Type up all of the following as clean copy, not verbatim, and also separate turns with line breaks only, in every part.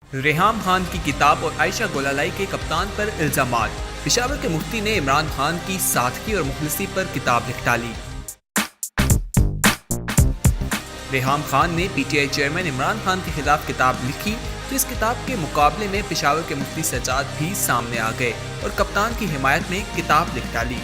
रेहाम खान की किताब और आयशा गोलालाई के कप्तान पर इल्जामात। पेशावर के मुफ्ती ने इमरान खान की सादगी और मुखलिसी पर किताब लिख डाली। रेहाम खान ने पीटीआई चेयरमैन इमरान खान के खिलाफ किताब लिखी तो इस किताब के मुकाबले में पेशावर के मुफ्ती सज्जाद भी सामने आ गए और कप्तान की हिमायत में किताब लिख डाली।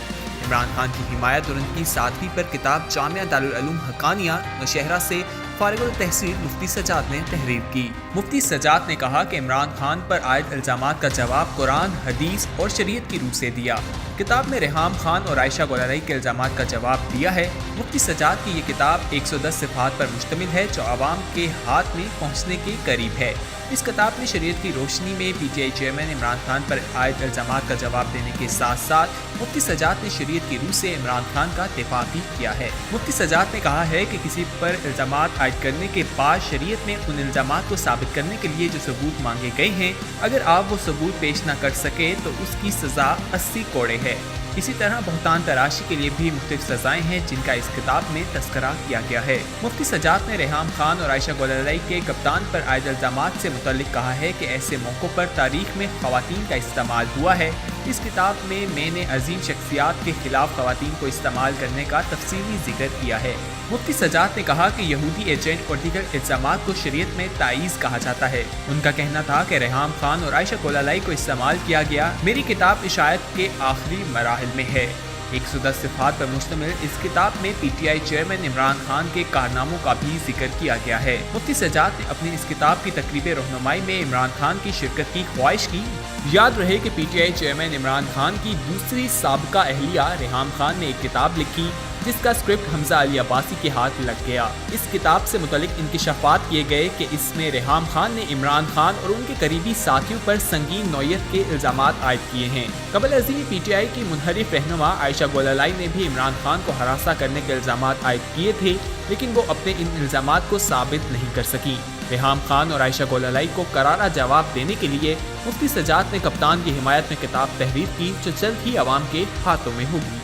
इमरान खान की हिमायत और उनकी सादगी पर किताब जामिया दारुल उलूम हक्कानिया नौशहरा से फारिगुल तहसील मुफ्ती सज्जाद ने तहरीर की। मुफ्ती सज्जाद ने कहा कि इमरान खान पर आयद इल्जामात का जवाब कुरान, हदीस और शरीयत की रूह से दिया। किताब में रेहाम खान और आयशा गोलालाई के इल्जामात का जवाब दिया है। मुफ्ती सज्जाद की ये किताब 110 सिफात पर मुश्तमिल है जो आवाम के हाथ में पहुँचने के करीब है। इस किताब में शरीयत की रोशनी में पीटीआई चेयरमैन इमरान खान पर आयद इल्जामात का जवाब देने के साथ साथ मुफ्ती सज्जाद ने शरीयत की रूह से इमरान खान का दिफा भी किया है। मुफ्ती सज्जाद ने कहा है कि किसी पर इल्जामात आयद करने के बाद शरीयत में उन इल्जामात को साबित करने के लिए जो सबूत मांगे गए हैं, अगर आप वो सबूत पेश न कर सके तो उसकी सज़ा 80 कोड़े है। इसी तरह बहुतान तराशी के लिए भी मुख्तलिफ सजाएं हैं जिनका इस किताब में तस्करा किया गया है। मुफ्ती सज्जाद ने रेहाम खान और आयशा गोलालाई के कप्तान पर आयद इल्जामात से मुतल्लिक कहा है कि ऐसे मौक़ों पर तारीख में ख़वातीन का इस्तेमाल हुआ है। इस किताब में मैंने अजीम शख्सियात के खिलाफ ख़वातीन को इस्तेमाल करने का तफसीली जिक्र किया है। मुफ्ती सज्जाद ने कहा कि यहूदी एजेंट और दीगर इल्जामात को शरीयत में ताईज़ कहा जाता है। उनका कहना था कि रेहाम खान और आयशा गोलालाई को इस्तेमाल किया गया। मेरी किताब इशायत के आखिरी मराहिल में है। 110 सिफात पर मुश्तमिल इस किताब में पीटीआई चेयरमैन इमरान खान के कारनामों का भी जिक्र किया गया है। मुफ्ती सज्जाद ने अपनी इस किताब की तकरीब रहनुमाई में इमरान खान की शिरकत की ख्वाहिश की। याद रहे कि पीटीआई चेयरमैन इमरान खान की दूसरी साबिका अहलिया रेहाम खान ने एक किताब लिखी जिसका स्क्रिप्ट हमजा अली अब्बासी के हाथ लग गया। इस किताब से मुतल्लिक इंकिशाफात किए गए कि इसमें रेहाम खान ने इमरान खान और उनके करीबी साथियों पर संगीन नौयत के इल्जामात आयद किए हैं। कबल अज़ीम पीटीआई की मुनहरिफ रहनुमा आयशा गोलालाई ने भी इमरान खान को हरासा करने के इल्जामात आयद किए थे, लेकिन वो अपने इन इल्जामात को साबित नहीं कर सकी। रेहाम खान और आयशा गोलालाई को करारा जवाब देने के लिए मुफ्ती सज्जाद ने कप्तान की हिमायत में किताब तहरीर की जो जल्द ही अवाम के हाथों में होगी।